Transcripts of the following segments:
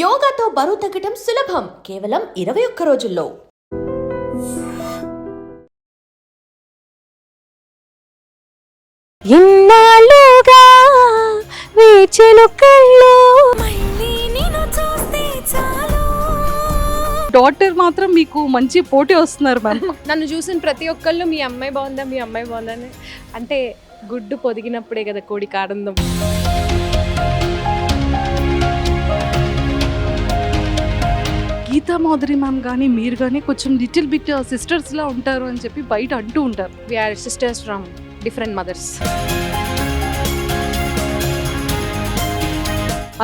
యోగాతో బరువు తగ్గటం సులభం కేవలం 21 రోజుల్లో. ఇన్నాళ్ళుగా వేచెను కళ్ళు డాటర్ మాత్రం మీకు మంచి పోటీ వస్తున్నారు మ్యామ్. నన్ను చూసిన ప్రతి ఒక్కళ్ళు మీ అమ్మాయి బాగుందా మీ అమ్మాయి బాగుందని అంటే గుడ్డు పొదిగినప్పుడే కదా కోడికి ఆనందం. గీతా మాధురి మ్యామ్ కానీ మీరు కానీ కొంచెం లిటిల్ బిట్ సిస్టర్స్లా ఉంటారు అని చెప్పి బయట అంటూ ఉంటారు. We are sisters from different mothers.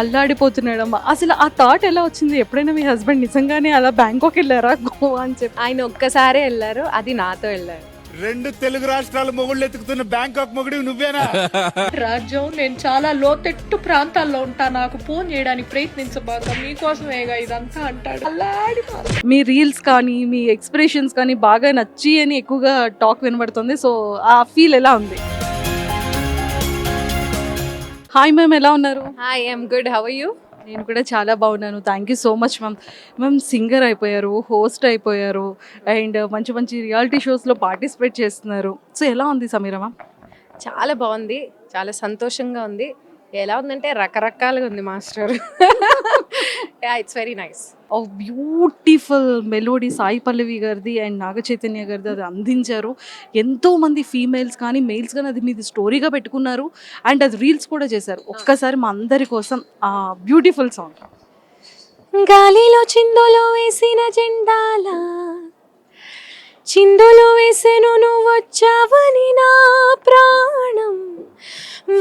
అల్లాడిపోతున్నాడమ్మా. అసలు ఆ థాట్ ఎలా వచ్చింది? ఎప్పుడైనా మీ హస్బెండ్ నిజంగానే అలా బ్యాంకాక్ వెళ్ళారా గోవా అని చెప్పి? ఆయన ఒక్కసారే వెళ్ళారు, అది నాతో వెళ్ళారు. 2 తెలుగు రాష్ట్రాల మొగుళ్ళు ఎత్తుకుతున్న బ్యాంకాక్ మొగుడు నువ్వేనా? రాజ్యం, నేను చాలా లోతెట్టు ప్రాంతాల్లో ఉంటా, నాకు ఫోన్ చేయడానికి ప్రయత్నించబాక, మీకోసమేగా ఇదంతా అంటాడు. అల్లాడి మీ రీల్స్ కానీ మీ ఎక్స్ప్రెషన్స్ కానీ బాగా నచ్చి అని ఎక్కువగా టాక్ వినబడుతుంది. సో ఆ ఫీల్ ఎలా ఉంది? హాయ్ మ్యామ్, ఎలా ఉన్నారు? Hi, I'm good. How are you? నేను కూడా చాలా బాగున్నాను. Thank you so much ma'am. Ma'am singer అయిపోయారు, హోస్ట్ అయిపోయారు, అండ్ మంచి మంచి రియాలిటీ షోస్లో పార్టిసిపేట్ చేస్తున్నారు. సో ఎలా ఉంది సమీరా మ్యామ్? చాలా బాగుంది, చాలా సంతోషంగా ఉంది. ఎలా ఉందంటే రకరకాలుగా ఉంది master. It's very nice. Oh beautiful melody Sai Pallavi గారిది అండ్ నాగ చైతన్య గారిది అది అందించారు. ఎంతోమంది ఫీమేల్స్ కానీ మెయిల్స్ కానీ అది మీది స్టోరీగా పెట్టుకున్నారు అండ్ అది రీల్స్ కూడా చేశారు. ఒక్కసారి మా అందరి కోసం ఆ బ్యూటిఫుల్ సాంగ్. గాలిలో చిందులో వేసిన జెండాల చిందులో వేసెను నువ్వొచ్చావని నా ప్రాణం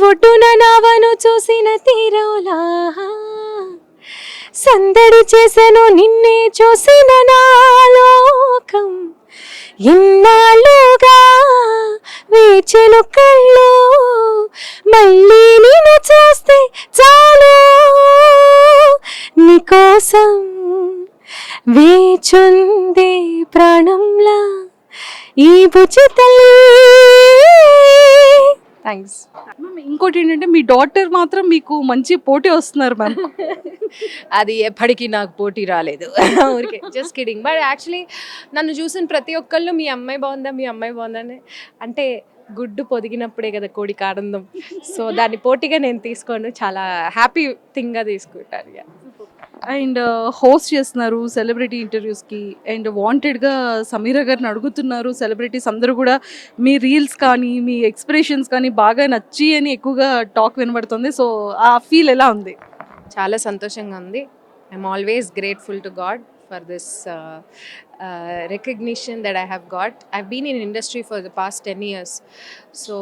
ఒడ్డున నావను చూసిన తీరోలా సందడి చేసెను నిన్నే చూసిన నా లోకం ఇన్నాళ్ళుగా వేచెను కళ్ళు మళ్ళీ నిన్ను చూస్తే చాలు నీకోసం వేచుందే ప్రాణంలా ఈ బుజ్జి తల్లి. థ్యాంక్స్. మ్యామ్ ఇంకోటి ఏంటంటే మీ డాటర్ మాత్రం మీకు మంచి పోటీ వస్తున్నారు మ్యామ్. అది ఎప్పటికీ నాకు పోటీ రాలేదు. ఊరికే జస్ట్ కిడింగ్. బట్ యాక్చువల్లీ నన్ను చూసిన ప్రతి ఒక్కళ్ళు మీ అమ్మాయి బాగుందా మీ అమ్మాయి బాగుందని అంటే గుడ్డు పొదిగినప్పుడే కదా కోడికి ఆనందం. సో దాన్ని పోటీగా నేను తీసుకోను, చాలా హ్యాపీ థింగ్గా తీసుకుంటాను. అండ్ హోస్ట్ చేస్తున్నారు సెలబ్రిటీ ఇంటర్వ్యూస్కి అండ్ వాంటెడ్గా సమీరా గారిని అడుగుతున్నారు సెలబ్రిటీస్ అందరూ కూడా. మీ రీల్స్ కానీ మీ ఎక్స్ప్రెషన్స్ కానీ బాగా నచ్చి అని ఎక్కువగా టాక్ వినబడుతుంది. సో ఆ ఫీల్ ఎలా ఉంది? చాలా సంతోషంగా ఉంది. I'm always grateful to God for this recognition that I have got. I've been in industry for the past 10 years. So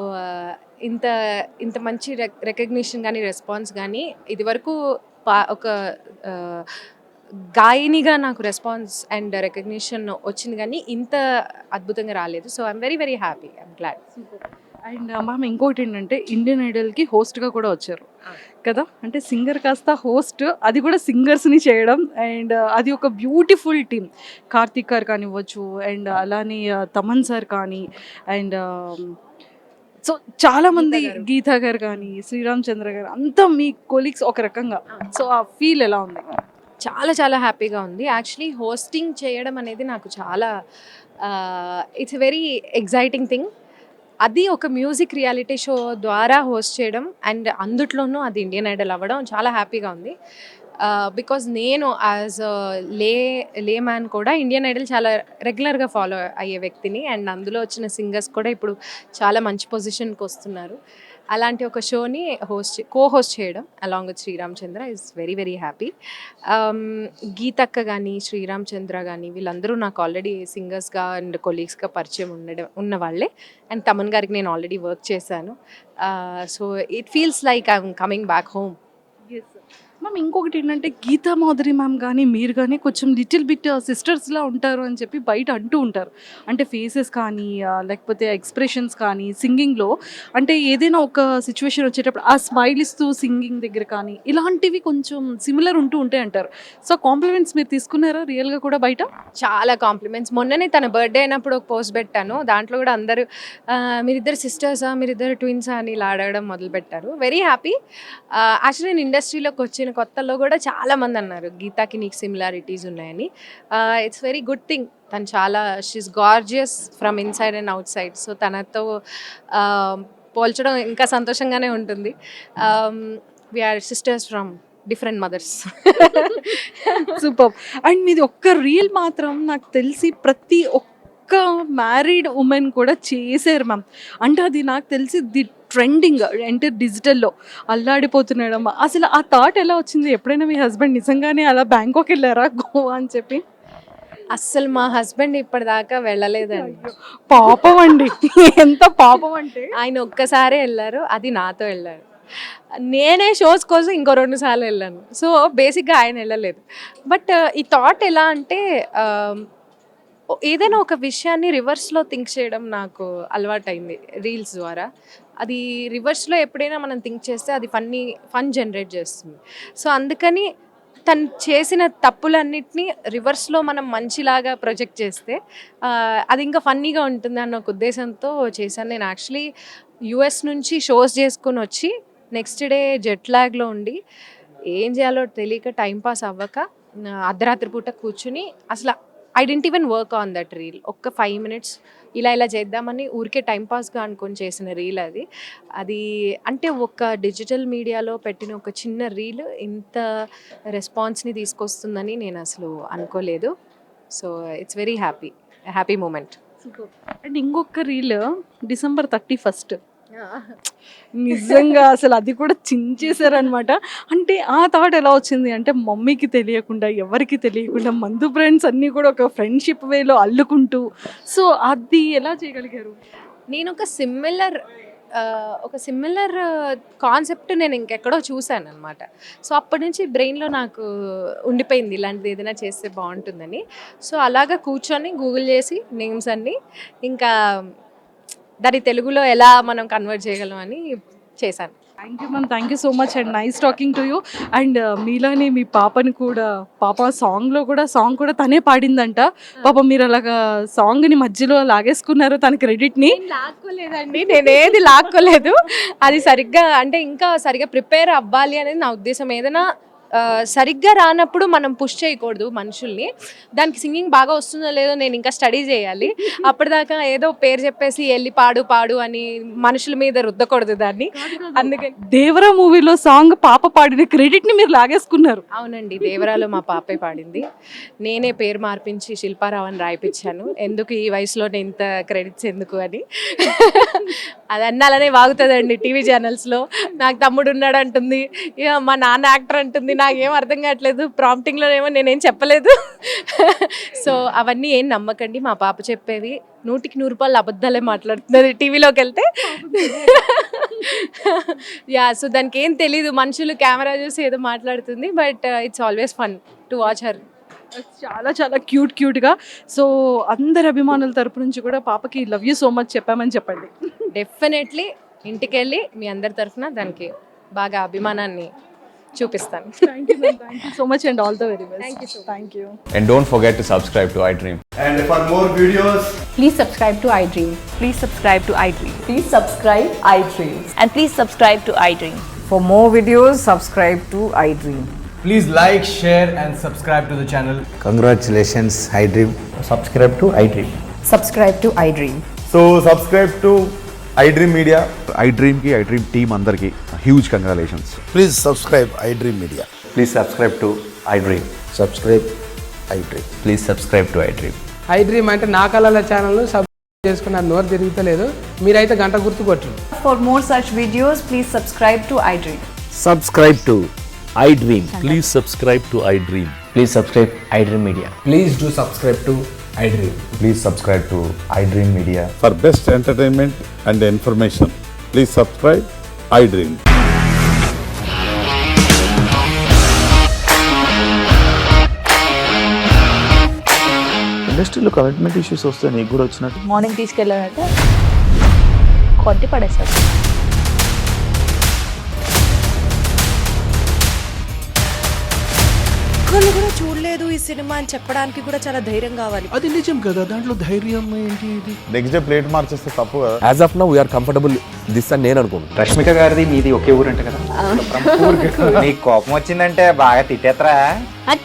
ఇంత మంచి రికగ్నిషన్ కానీ రెస్పాన్స్ కానీ ఇది వరకు ఒక గాయనిగా నాకు రెస్పాన్స్ అండ్ రికగ్నిషన్ వచ్చింది కానీ ఇంత అద్భుతంగా రాలేదు. So I'm very very happy, I'm glad. And ma'am ఇంకోటి ఏంటంటే ఇండియన్ ఐడల్కి హోస్ట్గా కూడా వచ్చారు కదా. అంటే సింగర్ కాస్త హోస్ట్, అది కూడా సింగర్స్ని చేయడం అండ్ అది ఒక బ్యూటిఫుల్ టీమ్. కార్తీక్ గారు కానివ్వచ్చు అండ్ అలానే తమన్ సార్ కానీ అండ్ సో చాలామంది గీతా గారు కానీ శ్రీరామ్ చంద్ర గారు అంతా మీ కొలీగ్స్ ఒక రకంగా. సో ఆ ఫీల్ ఎలా ఉంది? చాలా చాలా హ్యాపీగా ఉంది. యాక్చువల్లీ హోస్టింగ్ చేయడం అనేది నాకు చాలా ఇట్స్ వెరీ ఎగ్జైటింగ్ థింగ్. అది ఒక మ్యూజిక్ రియాలిటీ షో ద్వారా హోస్ట్ చేయడం అండ్ అందుట్లోనూ అది ఇండియన్ ఐడల్ అవ్వడం చాలా హ్యాపీగా ఉంది. బికాజ్ నేను యాజ్ లే మ్యాన్ కూడా ఇండియన్ ఐడల్ చాలా రెగ్యులర్గా ఫాలో అయ్యే వ్యక్తిని అండ్ అందులో వచ్చిన సింగర్స్ కూడా ఇప్పుడు చాలా మంచి పొజిషన్కి వస్తున్నారు. అలాంటి ఒక షోని కో-హోస్ట్ చేయడం along with Sriram Chandra is very very happy. గీతక్క కానీ శ్రీరామ్ చంద్ర కానీ వీళ్ళందరూ నాకు ఆల్రెడీ సింగర్స్గా అండ్ కొలీగ్స్గా పరిచయం ఉన్న వాళ్ళే. అండ్ తమన్ గారికి నేను ఆల్రెడీ వర్క్ చేశాను. So it feels like I'm coming back home. Ma'am ఇంకొకటి ఏంటంటే గీతా మాధురి మ్యామ్ కానీ మీరు కానీ కొంచెం లిటిల్ బిట్ సిస్టర్స్లా ఉంటారు అని చెప్పి బయట అంటూ ఉంటారు. అంటే ఫేసెస్ కానీ లేకపోతే ఎక్స్ప్రెషన్స్ కానీ సింగింగ్లో అంటే ఏదైనా ఒక సిచ్యువేషన్ వచ్చేటప్పుడు ఆ స్మైల్ ఇస్తూ సింగింగ్ దగ్గర కానీ ఇలాంటివి కొంచెం సిమిలర్ ఉంటూ ఉంటాయి అంటారు. సో కాంప్లిమెంట్స్ మీరు తీసుకున్నారా రియల్గా కూడా బయట? చాలా కాంప్లిమెంట్స్. మొన్ననే తన బర్త్డే అయినప్పుడు ఒక పోస్ట్ పెట్టాను, దాంట్లో కూడా అందరూ మీరిద్దరు సిస్టర్సా మీరిద్దరు ట్విన్సా అని ఇలా అడగడం మొదలుపెట్టారు. Very happy. యాక్చువల్లీ నేను ఇండస్ట్రీలోకి వచ్చిన కొత్తలో కూడా చాలామంది అన్నారు గీతాకి నీకు సిమిలారిటీస్ ఉన్నాయని. It's very good thing. తను చాలా she's gorgeous from inside and outside. So తనతో పోల్చడం ఇంకా సంతోషంగానే ఉంటుంది. We are sisters from different mothers. Super. And మీది ఒక్క రీల్ మాత్రం నాకు తెలిసి ప్రతి ఒక్క మ్యారీడ్ ఉమెన్ కూడా చేశారు మ్యామ్. అంటే అది నాకు తెలిసి ది ట్రెండింగ్ అంటే డిజిటల్లో అల్లాడిపోతున్నాడమ్మా. అసలు ఆ థాట్ ఎలా వచ్చింది? ఎప్పుడైనా మీ హస్బెండ్ నిజంగానే అలా బ్యాంకాక్ వెళ్ళారా గోవా అని చెప్పి? అస్సలు మా హస్బెండ్ ఇప్పటిదాకా వెళ్ళలేదండి. పాపం అండి, ఎంత పాపం అంటే. ఆయన ఒక్కసారే వెళ్ళారు, అది నాతో వెళ్ళారు. నేనే షోస్ కోసం ఇంకో 2 సార్లు వెళ్ళాను. సో బేసిక్గా ఆయన వెళ్ళలేదు. బట్ ఈ థాట్ ఎలా అంటే ఏదైనా ఒక విషయాన్ని రివర్స్లో థింక్ చేయడం నాకు అలవాటైంది రీల్స్ ద్వారా. అది రివర్స్లో ఎప్పుడైనా మనం థింక్ చేస్తే అది ఫన్ జనరేట్ చేస్తుంది. సో అందుకని తను చేసిన తప్పులన్నిటినీ రివర్స్లో మనం మంచిలాగా ప్రొజెక్ట్ చేస్తే అది ఇంకా ఫన్నీగా ఉంటుంది అన్న ఒక ఉద్దేశంతో చేశాను. నేను యాక్చువల్లీ యూఎస్ నుంచి షోస్ చేసుకుని వచ్చి నెక్స్ట్ డే జెట్ లాగ్లో ఉండి ఏం చేయాలో తెలియక టైంపాస్ అవ్వక అర్ధరాత్రి పూట కూర్చుని అసలు I didn't even work on that reel. ఒక్క 5 minutes ఇలా చేద్దామని ఊరికే టైంపాస్గా అనుకొని చేసిన రీల్ అది. అంటే ఒక డిజిటల్ మీడియాలో పెట్టిన ఒక చిన్న రీల్ ఇంత రెస్పాన్స్ని తీసుకొస్తుందని నేను అసలు అనుకోలేదు. So it's very happy moment. And ఇంకొక రీల్ December 31st నిజంగా అసలు అది కూడా చించేశారనమాట. అంటే ఆ థాట్ ఎలా వచ్చింది అంటే మమ్మీకి తెలియకుండా ఎవరికి తెలియకుండా మందు ఫ్రెండ్స్ అన్నీ కూడా ఒక ఫ్రెండ్షిప్ వేలో అల్లుకుంటూ, సో అది ఎలా చేయగలిగారు? నేను ఒక సిమిలర్ కాన్సెప్ట్ నేను ఇంకెక్కడో చూశాను అనమాట. సో అప్పటి నుంచి బ్రెయిన్లో నాకు ఉండిపోయింది ఇలాంటిది ఏదైనా చేస్తే బాగుంటుందని. సో అలాగా కూర్చొని గూగుల్ చేసి నేమ్స్ అన్నీ ఇంకా దాన్ని తెలుగులో ఎలా మనం కన్వర్ట్ చేయగలం అని చేశాను. Thank you ma'am, thank you so much and nice talking to you. And మీలానే మీ పాపని కూడా సాంగ్ కూడా తనే పాడిందంట. పాప మీరు అలాగా సాంగ్ని మధ్యలో లాగేసుకున్నారు తన క్రెడిట్ని. లాక్కోలేదండి, నేనేది లాక్కోలేదు. అది ఇంకా సరిగ్గా ప్రిపేర్ అవ్వాలి అనేది నా ఉద్దేశం. ఏదైనా సరిగ్గా రానప్పుడు మనం పుష్ చేయకూడదు మనుషుల్ని. దానికి సింగింగ్ బాగా వస్తుందో లేదో నేను ఇంకా స్టడీ చేయాలి. అప్పటిదాకా ఏదో పేరు చెప్పేసి వెళ్ళి పాడు అని మనుషుల మీద రుద్దకూడదు దాన్ని. అందుకని దేవరా మూవీలో సాంగ్ పాప పాడిన క్రెడిట్ని మీరు లాగేసుకున్నారు. అవునండి, దేవరాలో మా పాపే పాడింది. నేనే పేరు మార్పించి శిల్పారావు అని రాయిపించాను. ఎందుకు ఈ వయసులోనే ఇంత క్రెడిట్స్ ఎందుకు అని. అది అన్నాలనే వాగుతుందండి టీవీ ఛానల్స్లో. నాకు తమ్ముడు ఉన్నాడు అంటుంది, ఇక మా నాన్న యాక్టర్ అంటుంది. నాకేం అర్థం కావట్లేదు. ప్రాంప్టింగ్లోనేమో నేనేం చెప్పలేదు. సో అవన్నీ ఏం నమ్మకండి, మా పాప చెప్పేవి 100కి 100 అబద్ధాలే మాట్లాడుతున్నది టీవీలోకి వెళ్తే. సో దానికి ఏం తెలీదు, మనుషులు కెమెరా చూసి ఏదో మాట్లాడుతుంది. But it's always fun to watch her. చాలా చాలా క్యూట్గా. సో అందరి అభిమానుల తరపు నుంచి కూడా పాపకి లవ్ యూ సో మచ్ చెప్పామని చెప్పండి. డెఫినెట్లీ ఇంటికి వెళ్ళి మీ అందరి తరఫున దానికి బాగా అభిమానాన్ని చూపిస్తాను. Thank you so much and all the very best. Thank you. And don't forget to subscribe to iDream. And for more videos, Please subscribe to iDream. Please subscribe to iDream. Please subscribe iDream. And please subscribe to iDream. For more videos, subscribe to iDream. Please like, share and subscribe to the channel. Congratulations, iDream. Subscribe to iDream. Subscribe to iDream. so subscribe to iDream Media. iDream ki iDream team andarki huge congratulations. Please subscribe iDream Media. Please subscribe to iDream. Subscribe iDream. Please subscribe to iDream. iDream అంటే నా కళల channel subscribe చేసుకున్న నోరు తిరుగుతలేదు. మీరైతే గంట గుర్తు కొట్టండి. For more such videos, please subscribe to iDream. Subscribe to iDream. Please subscribe to iDream. Please subscribe iDream Media. Please do subscribe to iDream. Please subscribe to iDream Media. For best entertainment and information, please subscribe iDream. ఇండస్ట్రీలో commitment issues వస్తే నీకు కూడా వచ్చినట్టు morning తీసుకెళ్ళాలంటే కొట్టి పడేస్తారు. ఒక్కళ్ళు కూడా చూడలేదు ఈ సినిమా అని చెప్పడానికి కూడా చాలా ధైర్యం కావాలి. అది నిజం కదా, దాంట్లో ధైర్యం ఏంటి? నెక్స్ట్ డే ప్లేట్ మార్చేస్తే తప్పు కదా. As of now we are comfortable this అని నేను అనుకుంటున్నాను. రష్మిక గారిది మీది ఒకే ఊరంట కదా? నీకు కోపం వచ్చిందంటే బాగా తిట్టేత్తరా?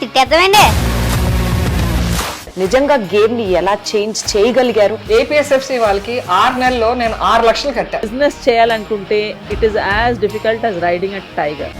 తిట్టేద్దామండి. నిజంగా గేమ్ ని ఎలా చేంజ్ చేయగలిగారు? ఏపీఎస్ఎఫ్సి వాళ్ళకి 6 నెలల్లో నేను 6 లక్షలు కట్టా. బిజినెస్ చేయాలనుకుంటే it is as difficult as riding a tiger.